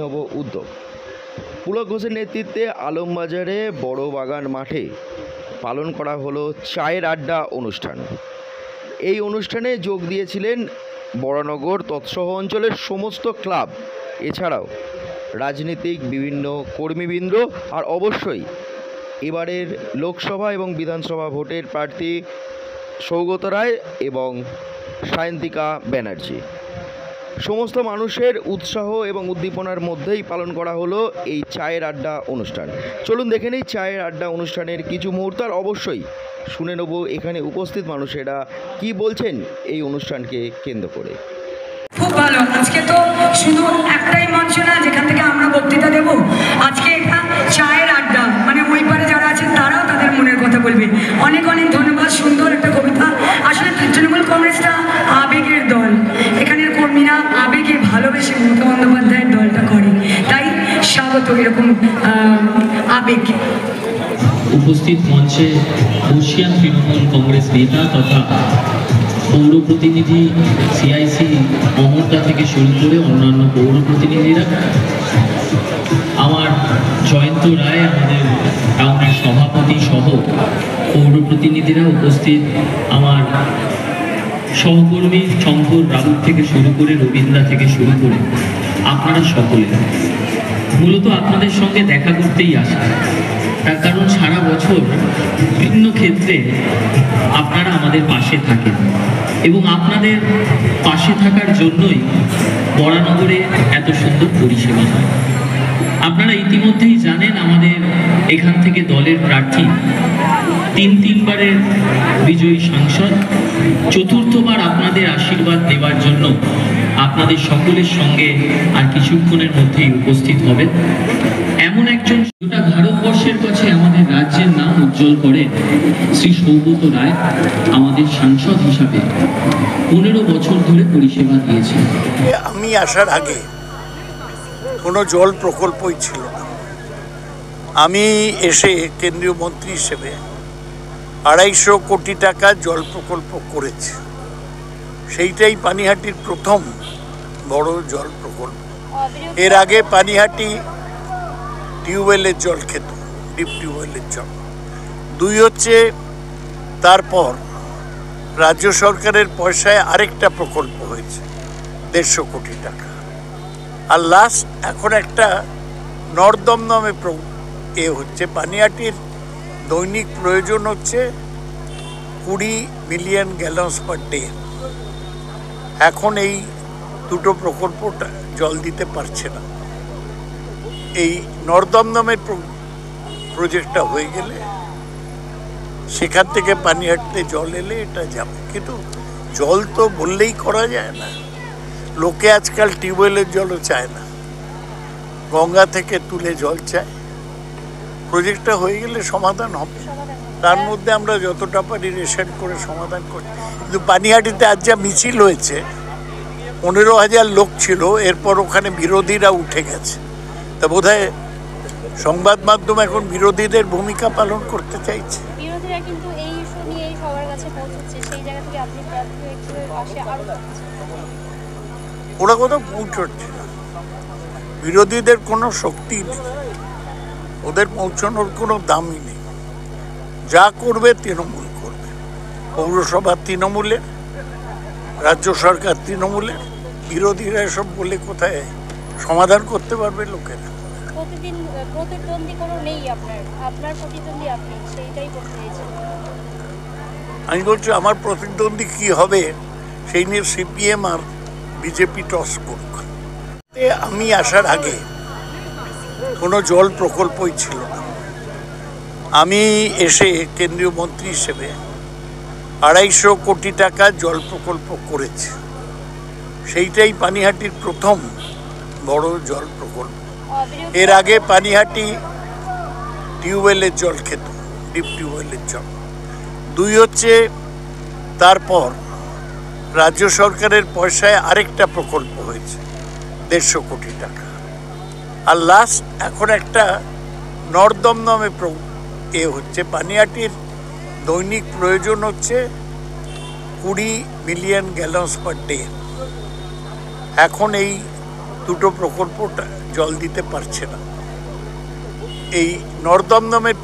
অভিনব উদ্যোগ। পুলক ঘোষের নেতৃত্বে আলমবাজারে বড় বাগান মাঠে পালন করা হলো চায়ের আড্ডা অনুষ্ঠান। এই অনুষ্ঠানে যোগ দিয়েছিলেন বরানগর তৎসহ অঞ্চলের সমস্ত ক্লাব, এছাড়াও রাজনীতিক বিভিন্ন কর্মীবৃন্দ আর অবশ্যই এবারের লোকসভা এবং বিধানসভা ভোটের প্রার্থী সৌগত রায় এবং সায়ন্তিকা ব্যানার্জি। সমস্ত মানুষের উৎসাহ এবং উদ্দীপনার মধ্যেই পালন করা হলো এই চায়ের আড্ডা অনুষ্ঠান। চলুন দেখে নিই চায়ের আড্ডা অনুষ্ঠানের কিছু মুহূর্ত, আর অবশ্যই শুনে নেব এখানে উপস্থিত মানুষেরা কি বলছেন এই অনুষ্ঠানকে কেন্দ্র করে। খুব ভালো। আজকে তো শুধু একটাই মঞ্চ না যেখান থেকে আমরা বক্তৃতা দেব, আজকে এটা চায়ের আড্ডা, মানে ওই পারে যারা আছেন তারাও তাদের মনের কথা বলবে। অনেক অনেক ধন্যবাদ। সুন্দর একটা কবিতা। আসলে তৃণমূল কংগ্রেসটা আবেগের দল, এখানের কর্মীরা আবেগে ভালোবেসে মমতা বন্দ্যোপাধ্যায়ের দলটা করে, তাই স্বাগত এরকম আবেগ। উপস্থিত মঞ্চে বর্ষিয়ান তৃণমূল কংগ্রেস নেতা তথা পৌর প্রতিনিধি, সিআইসি মহড়া থেকে শুরু করে অন্যান্য পৌর প্রতিনিধিরা, আমার জয়ন্ত রায় আমাদের টাউনের সভাপতি সহ পৌর প্রতিনিধিরা উপস্থিত, আমার সহকর্মী শঙ্কর রাউত থেকে শুরু করে রবীন্দ্রা থেকে শুরু করে আপনারা সকলে মূলত আপনাদের সঙ্গে দেখা করতেই আসা। তার কারণ সারা বছর বিভিন্ন ক্ষেত্রে আপনারা আমাদের পাশে থাকেন এবং আপনাদের পাশে থাকার জন্যই বরানগরে এত সুন্দর পরিষেবা হয়। আপনারা ইতিমধ্যেই জানেন আমাদের এখান থেকে দলের প্রার্থী তিনবারের বিজয়ী সাংসদ চতুর্থবার আপনাদের আশীর্বাদ দেওয়ার জন্য আপনাদের সকলের সঙ্গে আর কিছুক্ষণের মধ্যেই উপস্থিত হবেন। এমন একজন গোটা ভারতবর্ষের কাছে আমাদের রাজ্যের নাম উজ্জ্বল করে শ্রী সৌগত রায় আমাদের সাংসদ হিসাবে 15 বছর ধরে পরিষেবা দিয়েছেন। আমি আসার আগে কোনো জল প্রকল্পই ছিল না। আমি এসে কেন্দ্রীয় মন্ত্রী হিসেবে 250 কোটি টাকা জল প্রকল্প করেছি। সেইটাই পানিহাটির প্রথম বড় জল প্রকল্প। এর আগে পানিহাটি টিউবওয়েলের জল খেত, ডিপ টিউবওয়েলের জল। 2 হচ্ছে তারপর রাজ্য সরকারের পয়সায় আরেকটা প্রকল্প হয়েছে 150 কোটি টাকা। আর লাস্ট এখন একটা নর্দম নামে হচ্ছে। পানিহাটির দৈনিক প্রয়োজন হচ্ছে 20 মিলিয়ন গ্যালনস পার ডে। এখন এই দুটো প্রকল্পটা জল দিতে পারছে না। এই নর্দম নামের প্রজেক্টটা হয়ে গেলে সেখান থেকে পানিহাটিতে জল এলে এটা যাবে। কিন্তু জল তো বললেই করা যায় না। লোকে আজকাল টিউবওয়েলের জলও চায় না, গঙ্গা থেকে তুলে জল চায়। প্রজেক্টটা হয়ে গেলে সমাধান হবে। তার মধ্যে আমরা যতটা পারি রেশন করে সমাধান করি। কিন্তু পানিহাটিতে আজ যা মিছিল হয়েছে, 15,000 লোক ছিল, এরপর ওখানে বিরোধীরা উঠে গেছে। তা বোধহয় সংবাদ মাধ্যম এখন বিরোধীদের ভূমিকা পালন করতে চাইছে। বিরোধীরা কিন্তু এই ইস্যু নিয়ে সবার কাছে পৌঁছচ্ছে, সেই জায়গা থেকে আপনি পাশে আরো ওরা কোথাও পৌঁছচ্ছে না। বিরোধীদের কোনো শক্তি নেই, ওদের পৌঁছানোর কোনো দামই নেই। যা করবে তৃণমূল করবে। পৌরসভা তৃণমূলের, রাজ্য সরকার তৃণমূলের। বিরোধীরা এসব বলে কোথায় সমাধান করতে পারবে লোকেরা? প্রতিদ্বন্দ্বী কোনো নেই আপনার প্রতিদ্বন্দ্বী আপনি, সেইটাই বলতে চাইছেন। আমি বলছি আমার প্রতিদ্বন্দ্বী কি হবে সেই নিয়ে সিপিএম আর বিজেপি টস করুক। আমি আসার আগে কোনো জল প্রকল্পই ছিল না। আমি এসে কেন্দ্রীয় মন্ত্রী হিসেবে 250 কোটি টাকা জল প্রকল্প করেছি। সেইটাই পানিহাটির প্রথম বড় জল প্রকল্প। এর আগে পানিহাটি টিউবওয়েলের জল খেত, ডিপ টিউবওয়েলের জল। 2 হচ্ছে তারপর রাজ্য সরকারের পয়সায় আরেকটা প্রকল্প হয়েছে 150 কোটি টাকা। আর লাস্ট এখন একটা নর্দম নামে হচ্ছে। পানিহাটির দৈনিক প্রয়োজন হচ্ছে 20 মিলিয়ন গ্যালনস পার ডে। এখন এই দুটো প্রকল্পটা জল দিতে পারছে না। এই নর্দমদমের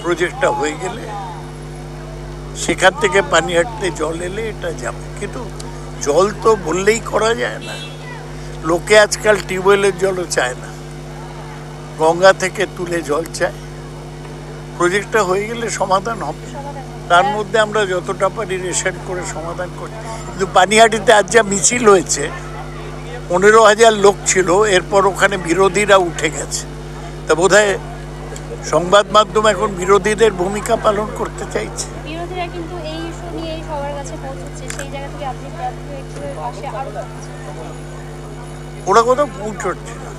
প্রজেক্টটা হয়ে গেলে সেখান থেকে পানিহাটিতে জল এলে এটা যাবে, কিন্তু জল তো বললেই করা যায় না। লোকে আজকাল টিউবওয়েলের জলও চায় না, গঙ্গা থেকে তুলে জল চায়। প্রজেক্টটা হয়ে গেলে সমাধান হবে, তার মধ্যে আমরা যতটা পারি রেশন করে সমাধান করি। কিন্তু পানিহাটিতে আজ যা মিছিল হয়েছে, 15,000 লোক ছিল, এরপর ওখানে বিরোধীরা উঠে গেছে। তা বোধহয় সংবাদ মাধ্যম এখন বিরোধীদের ভূমিকা পালন করতে চাইছে। বিরোধীরা কিন্তু এই ইস্যু নিয়েই সবার কাছে পৌঁছচ্ছে, সেই জায়গা থেকে আপনি একটু পাশে আরো ওরা কোথাও পৌঁছচ্ছে না,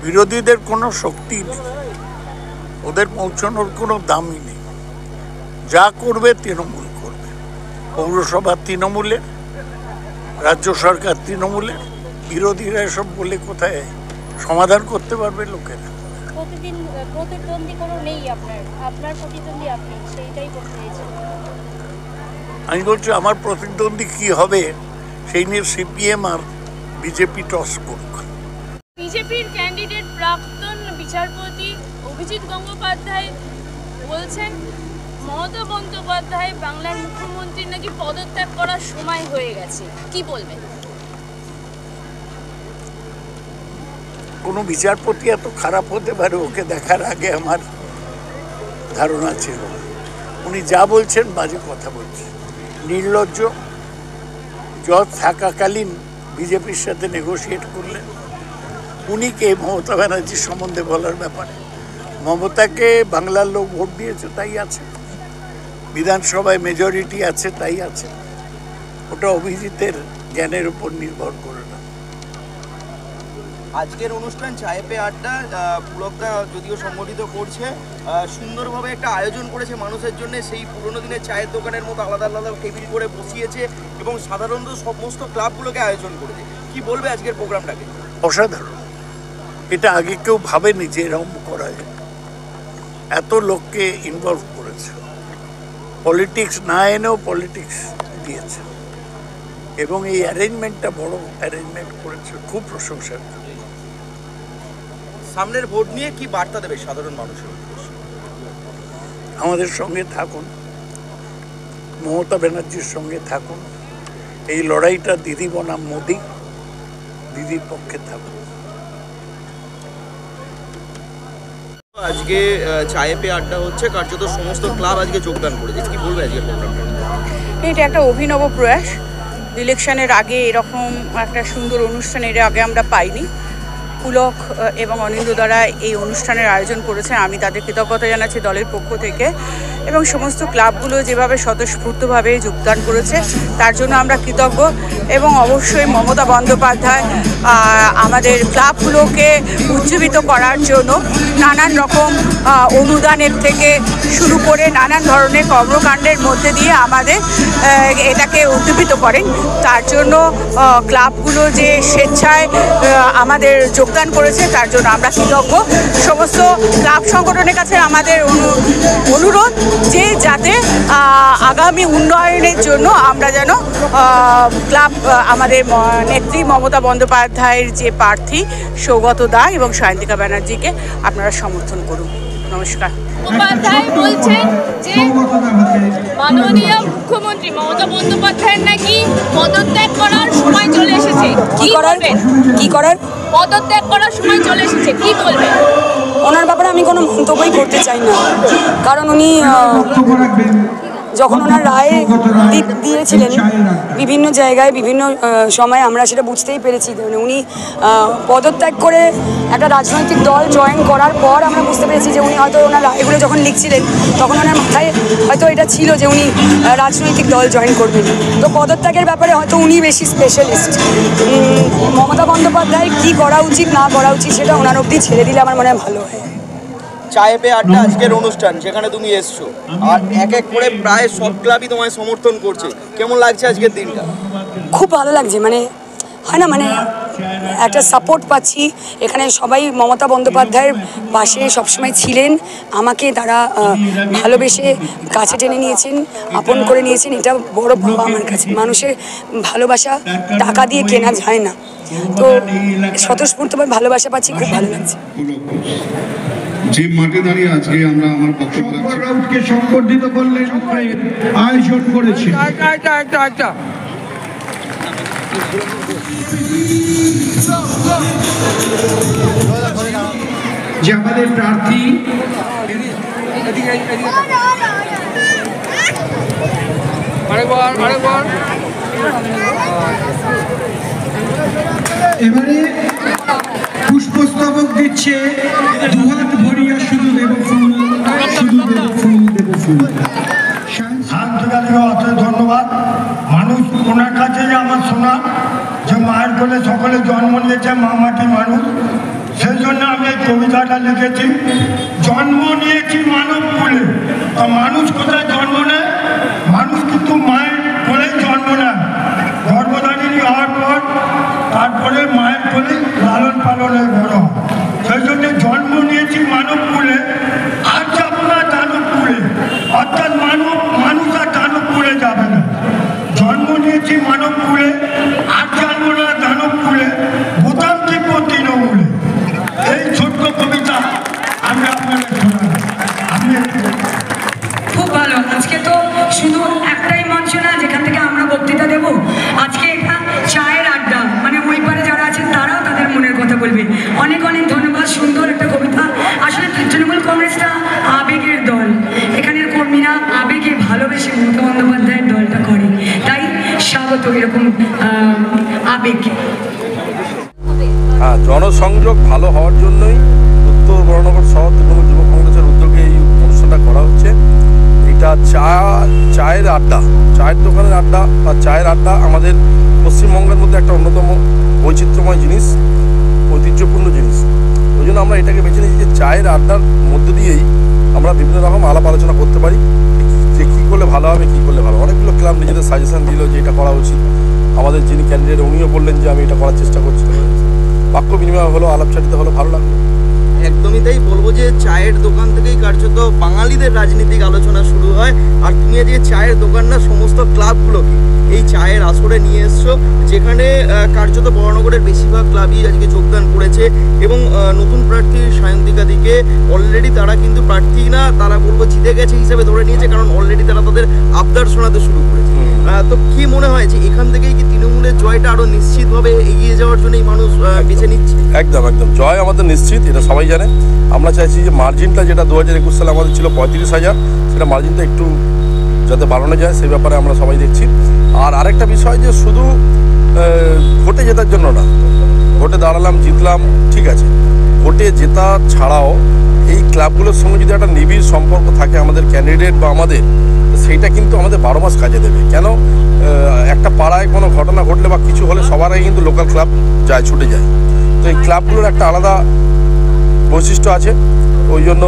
বিরোধীদের কোনো শক্তি নেই, ওদের পৌঁছানোর কোনো দামই নেই। যা করবে তৃণমূল করবে, পৌরসভা তৃণমূলের, রাজ্য সরকার তৃণমূলের, বিরোধীরা এসব বলে কোথায় সমাধান করতে পারবে লোকেরা? প্রতিদ্বন্দ্বী কোনো নেই আপনার প্রতিদ্বন্দ্বী আপনি, সেইটাই বলতে চাইছেন। আমি বলছি আমার প্রতিদ্বন্দ্বী কি হবে সেই নিয়ে সিপিএম আর বিজেপি টস করুক। বিজেপির ক্যান্ডিডেট প্রাক্তন বিচারপতি অভিজিৎ গঙ্গোপাধ্যায় বলছেন মমতা বন্দ্যোপাধ্যায় বাংলার মুখ্যমন্ত্রীর নাকি পদত্যাগ করার সময় হয়ে গেছে, কি বলবেন? কোনো বিচারপতি এত খারাপ হতে পারে ওকে দেখার আগে আমার ধারণা ছিল। উনি যা বলছেন বাজে কথা বলছেন, নির্লজ্জ। জজ থাকাকালীন বিজেপির সাথে নেগোশিয়েট করলেন। উনি কে মমতা ব্যানার্জির সম্বন্ধে বলার ব্যাপারে? মমতাকে বাংলার লোক ভোট দিয়েছে, তাই আছে। বিধানসভায় মেজরিটি আছে, তাই আছে। ওটা অভিজিতের জ্ঞানের উপর নির্ভর করে না। আজকের অনুষ্ঠান চায়ে পে আড্ডা পুলকদা যদিও সংগঠিত করছে, সুন্দরভাবে একটা আয়োজন করেছে মানুষের জন্য। সেই পুরোনো দিনের চায়ের দোকানের মতো আলাদা আলাদা টেবিল করে বসিয়েছে এবং সাধারণত সমস্ত ক্লাবগুলোকে আয়োজন করেছে। কি বলবে আজকের প্রোগ্রামটাকে? অসাধারণ। এটা আগে কেউ ভাবেনি যে এরকম করা যায়। এত লোককে ইনভলভ করেছে, পলিটিক্স না এনেও পলিটিক্স দিয়েছে, এবং এই অ্যারেঞ্জমেন্টটা বড় অ্যারেঞ্জমেন্ট করেছে, খুব প্রশংসা। সামনের ভোট নিয়ে কি বার্তা দেবে সাধারণ মানুষের উদ্দেশ্যে? আমাদের সঙ্গে থাকুন, মমতা ব্যানার্জির সঙ্গে থাকুন। এই লড়াইটা দিদি বনাম মোদি, দিদির পক্ষে থাকুন। আজকে চায়ে পে আড্ডা হচ্ছে, কার্যত সমস্ত ক্লাব আজকে যোগদান করেছে, কি বলবে আজকের প্রোগ্রামটা? এটা একটা অভিনব প্রয়াস। ইলেকশনের আগে এরকম একটা সুন্দর অনুষ্ঠান এর আগে আমরা পাইনি। পুলক এবং অনিন্দ্য দ্বারা এই অনুষ্ঠানের আয়োজন করেছেন, আমি তাদের কৃতজ্ঞতা জানাচ্ছি দলের পক্ষ থেকে, এবং সমস্ত ক্লাবগুলো যেভাবে স্বতঃস্ফূর্তভাবে যোগদান করেছে তার জন্য আমরা কৃতজ্ঞ। এবং অবশ্যই মমতা বন্দ্যোপাধ্যায় আমাদের ক্লাবগুলোকে উজ্জীবিত করার জন্য নানান রকম অনুদানের থেকে শুরু করে নানান ধরনের কর্মকাণ্ডের মধ্যে দিয়ে আমাদের এটাকে উদ্দীপিত করেন। তার জন্য ক্লাবগুলো যে স্বেচ্ছায় আমাদের যোগদান করেছে তার জন্য আমরা কৃতজ্ঞ। সমস্ত ক্লাব সংগঠনের কাছে আমাদের অনুরোধ যে যাতে আগামী উন্নয়নের জন্য আমরা যেন ক্লাব আমাদের নেত্রী মমতা বন্দ্যোপাধ্যায়ের যে প্রার্থী সৌগত দা এবং সায়ন্তিকা ব্যানার্জিকে আপনারা সমর্থন করুন। নমস্কার। মুখোপাধ্যায় বলছেন যে মাননীয় মুখ্যমন্ত্রী মমতা বন্দ্যোপাধ্যায়ের নাকি পদত্যাগ করার সময় চলে এসেছে। কি করার পদত্যাগ করার সময় চলে এসেছে, কি বলবেন? ওনার ব্যাপারে আমি কোনো মন্তব্যই করতে চাই না, কারণ উনি যখন ওনার রায় দিয়েছিলেন বিভিন্ন জায়গায় বিভিন্ন সময় আমরা সেটা বুঝতেই পেরেছি। উনি পদত্যাগ করে একটা রাজনৈতিক দল জয়েন করার পর আমরা বুঝতে পেরেছি যে উনি হয়তো ওনার রায়গুলো যখন লিখছিলেন তখন ওনার মাথায় হয়তো এটা ছিল যে উনি রাজনৈতিক দল জয়েন করবেন। তো পদত্যাগের ব্যাপারে হয়তো উনি বেশি স্পেশালিস্ট। মমতা বন্দ্যোপাধ্যায় কী করা উচিত না করা উচিত সেটা ওনার অবধি ছেড়ে দিলে আমার মনে হয় ভালো হয়। চায়ে পে আড্ডা আজকের অনুষ্ঠান, যেখানে তুমি এসছো, আর এক এক করে প্রায় সব ক্লাবই তোমায় সমর্থন করছে, কেমন লাগছে আজকের দিনটা? খুব ভালো লাগছে, মানে হয় না, মানে একটা সাপোর্ট পাচ্ছি। এখানে সবাই মমতা বন্দ্যোপাধ্যায়ের পাশে সবসময় ছিলেন, আমাকে তারা ভালোবেসে কাছে টেনে নিয়েছেন, আপন করে নিয়েছেন। এটা বড় পাওয়া আমার কাছে। মানুষের ভালোবাসা টাকা দিয়ে কেনা যায় না, তো স্বতঃস্ফূর্তভাবে ভালোবাসা পাচ্ছি, খুব ভালো লাগছে। যে মাঠে দাঁড়িয়ে আজকে আমরা আমার বক্তব্য রাউতকে সংবর্ধিত করলেন, আয়োজন করেছে যে আমাদের প্রার্থী এবারে পুষ্পস্তবক দিচ্ছে, দুহাত ভরিয়া শুধু দেব ফুল, শুধু দেব ফুল, দেব ফুল। আন্তর্জাতিক ধন্যবাদ। মানুষ ওনার কাছে যে আমার শোনা যে মায়ের কোলে সকলে জন্ম নিয়েছে, মা মাটি মানুষ, সেই জন্য আমি এই কবিতাটা লিখেছি। জন্ম নিয়েছি মানব কোলে, তো মানুষ কোথায় জন্ম নেয়? মানুষ কিন্তু মায়ের কোলেই জন্ম নেয়। গর্ভধারিণী হওয়ার পর তারপরে মায়ের কোলে লালন পালনের বড় হয়। সেই জন্য জন্ম নিয়েছি মানব কোলে, আর যাব না দানব কোলে, অর্থাৎ মানুষ আর দানব কোলে যাবে না। জন্ম নিয়েছি মানব কোলে, আর জানবো না দানব কোলে, বোতাম টিপ তৃণমূলে। এই ছোট্ট কবিতা আমি আপনাদের শোনালাম। খুব ভালো। আজকে তো শুধু একটাই মঞ্চ না যেখান থেকে আমরা বক্তৃতা দেব, আজকে এটা চায়ের আড্ডা, মানে ওই পারে যারা আছেন তারাও তাদের মনের কথা বলবে। অনেক অনেক ধন্যবাদ। সুন্দর একটা কবিতা। আসলে তৃণমূল কংগ্রেসটা আবেগের দল, এখানের কর্মীরা আবেগে ভালোবেসে মমতা বন্দ্যোপাধ্যায়ের দলটা করে, তাই স্বাগত এরকম আবেগ। হ্যাঁ, জনসংযোগ ভালো হওয়ার জন্যই উত্তর বরানগর শহর তৃণমূল যুব কংগ্রেসের উদ্যোগে এই অনুষ্ঠানটা করা হচ্ছে। এটা চায়ের আড্ডা, চায়ের দোকানের আড্ডা বা চায়ের আড্ডা আমাদের পশ্চিমবঙ্গের মধ্যে একটা অন্যতম বৈচিত্র্যময় জিনিস, ঐতিহ্যপূর্ণ জিনিস। ওই জন্য আমরা এটাকে বেছে নিয়েছি যে চায়ের আড্ডার মধ্য দিয়েই আমরা বিভিন্ন রকম আলাপ আলোচনা করতে পারি যে কী করলে ভালো হবে, কী করলে ভালো। অনেকগুলো ক্লাব নিজেদের সাজেশন দিল যে এটা করা উচিত। আমাদের যিনি ক্যান্ডিডেট উনিও বললেন যে আমি এটা করার চেষ্টা করছি। বাক্য বিনিময় হলো, আলাপচারিতা হলো, ভালো লাগলো। একদমই তাই। বলবো যে চায়ের দোকান থেকেই কার্যত বাঙালিদের রাজনৈতিক আলোচনা শুরু হয়। আর তুমি আজকে চায়ের দোকান না, সমস্ত ক্লাবগুলোকে এই চায়ের আসরে নিয়ে এসছো, যেখানে কার্যত বরানগরের বেশিরভাগ ক্লাবই আজকে যোগদান করেছে। এবং নতুন প্রার্থী সায়ন্তিকা দিকে অলরেডি তারা কিন্তু প্রার্থী না, তারা বলবো জিতে গেছে হিসাবে ধরে নিয়েছে, কারণ অলরেডি তারা তাদের আবদার শোনাতে শুরু করেছে। তো কি মনে হয় যে এখান থেকেই কি তৃণমূলের জয়টা আরো নিশ্চিতভাবে এগিয়ে যাওয়ার জন্যই মানুষ বেছে নিচ্ছে? একদম একদম, জয় আমাদের নিশ্চিত, এটা সবাই জানে। আমরা চাইছি যে মার্জিনটা যেটা 2021 সালে আমাদের ছিল 35,000, সেটা মার্জিনটা একটু যাতে বাড়ানো যায় সেই ব্যাপারে আমরা সবাই দেখছি। আর আরেকটা বিষয় যে শুধু ভোটে জেতার জন্য না, ভোটে দাঁড়ালাম জিতলাম ঠিক আছে, ভোটে জেতা ছাড়াও এই ক্লাবগুলোর সঙ্গে যদি একটা নিবিড় সম্পর্ক থাকে আমাদের ক্যান্ডিডেট বা আমাদের, সেইটা কিন্তু আমাদের 12 মাস কাজে দেবে। কেন, একটা পাড়ায় কোনো ঘটনা ঘটলে বা কিছু হলে সবার আগে কিন্তু লোকাল ক্লাব যায়, ছুটে যায়। তো এই ক্লাবগুলোর একটা আলাদা বৈশিষ্ট্য আছে। ওই জন্য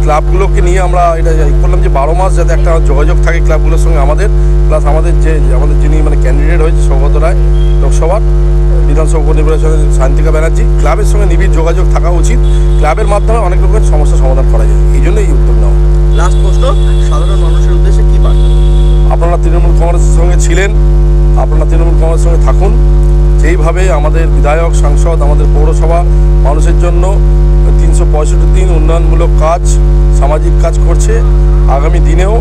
ক্লাবগুলোকে নিয়ে আমরা এটা করলাম যে 12 মাস যাতে একটা যোগাযোগ থাকে ক্লাবগুলোর সঙ্গে আমাদের, প্লাস আমাদের যিনি মানে ক্যান্ডিডেট হয়েছে সৌগত রায় লোকসভার, বিধানসভা উপনির্বাচনের সায়ন্তিকা ব্যানার্জি, ক্লাবের সঙ্গে নিবিড় যোগাযোগ থাকা উচিত। ক্লাবের মাধ্যমে অনেক রকমের সমস্যার সমাধান করা যায়, এই জন্য এই উদ্যোগ নেওয়া। লাস্ট প্রশ্ন, সাধারণ মানুষের উদ্দেশ্যে কি বার্তা? আপনারা তৃণমূল কংগ্রেসের সঙ্গে ছিলেন, আপনারা তৃণমূল কংগ্রেসের সঙ্গে থাকুন। যেইভাবে আমাদের বিধায়ক সাংসদ আমাদের পৌরসভা মানুষের জন্য 365 দিন উন্নয়নমূলক কাজ, সামাজিক কাজ করছে, আগামী দিনেও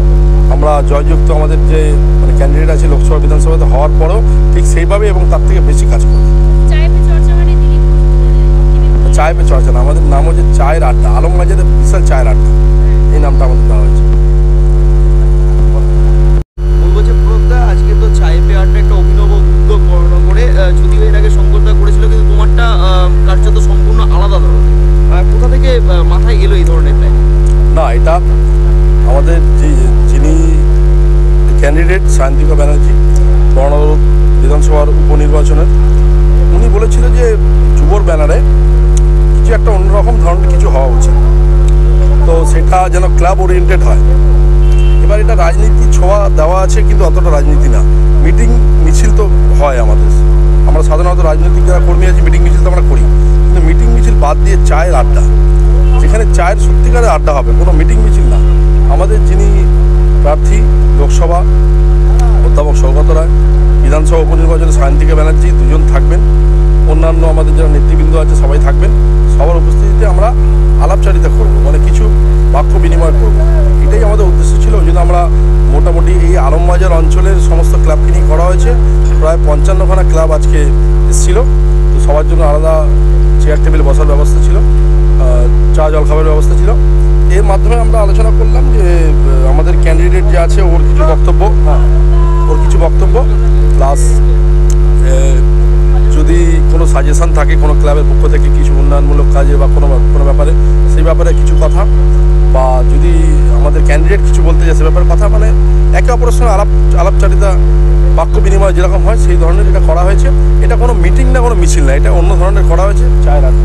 আমরা জয়যুক্ত আমাদের যে মানে ক্যান্ডিডেট আছে লোকসভা বিধানসভাতে হওয়ার পরেও ঠিক সেইভাবে এবং তার থেকে বেশি কাজ করব। চায় পে চর্চা না, আমাদের নাম হচ্ছে চায়ের আড্ডা, আলমবাজারের বিশাল চায়ের আড্ডা, এই নামটা আমাদের দেওয়া হয়েছে। বলবো যে প্রদা, আজকে তো চায়ে পে আড্ডা একটা অভিনব উদ্যোগ বরানগরে, যদিও এর আগে শঙ্করদা করেছিল, কিন্তু তোমারটা কার্যত সম্পূর্ণ আলাদা ধরনের। কোথা থেকে মাথায় এলো এই ধরনের প্ল্যান? না, এটা আমাদের যিনি ক্যান্ডিডেট সায়ন্তিকা ব্যানার্জি বরানগর বিধানসভার উপনির্বাচনের, উনি বলেছিল যে যুবর ব্যানারে কিছু একটা অন্যরকম ধরনের কিছু হওয়া উচিত, তো সেটা যেন ক্লাব ওরিয়েন্টেড হয়। এবার এটা রাজনীতি ছোঁয়া দেওয়া আছে, কিন্তু অতটা রাজনীতি না। মিটিং মিছিল তো হয় আমাদের, আমরা সাধারণত রাজনৈতিক যারা কর্মী আছে মিটিং মিছিল তো আমরা করি, কিন্তু মিটিং মিছিল বাদ দিয়ে চায়ের আড্ডা, যেখানে চায়ের সত্যিকারের আড্ডা হবে, কোনো মিটিং মিছিল না। আমাদের যিনি প্রার্থী লোকসভা অধ্যাপক সৌগত রায়, বিধানসভা উপনির্বাচনে সায়ন্তিকা ব্যানার্জি দুজন থাকবেন, অন্যান্য আমাদের যারা নেতৃবৃন্দ আছে সবাই থাকবেন। সবার উপস্থিতিতে আমরা আলাপচারিতা করব, মানে কিছু বাক্য বিনিময় করব, এটাই আমাদের উদ্দেশ্য ছিল। ওই জন্য আমরা মোটামুটি এই আলমবাজার অঞ্চলের সমস্ত ক্লাবকে নিয়ে করা হয়েছে। প্রায় 55খানা ক্লাব আজকে এসেছিল, তো সবার জন্য আলাদা চেয়ার টেবিল বসার ব্যবস্থা ছিল, চা জল খাবারের ব্যবস্থা ছিল। এর মাধ্যমে আমরা আলোচনা করলাম যে আমাদের ক্যান্ডিডেট যে আছে ওর কিছু বক্তব্য প্লাস যদি কোনো সাজেশন থাকে কোনো ক্লাবের পক্ষ থেকে কিছু উন্নয়নমূলক কাজে বা কোনো ব্যাপারে, সেই ব্যাপারে কিছু কথা, বা যদি আমাদের ক্যান্ডিডেট কিছু বলতে যায় সে ব্যাপারে কথা, মানে একে অপরের সঙ্গে আলাপচারিতা বাক্য বিনিময় যেরকম হয় সেই ধরনের এটা করা হয়েছে। এটা কোনো মিটিং না, কোনো মিছিল না, এটা অন্য ধরনের করা হয়েছে চায়ের আড্ডা।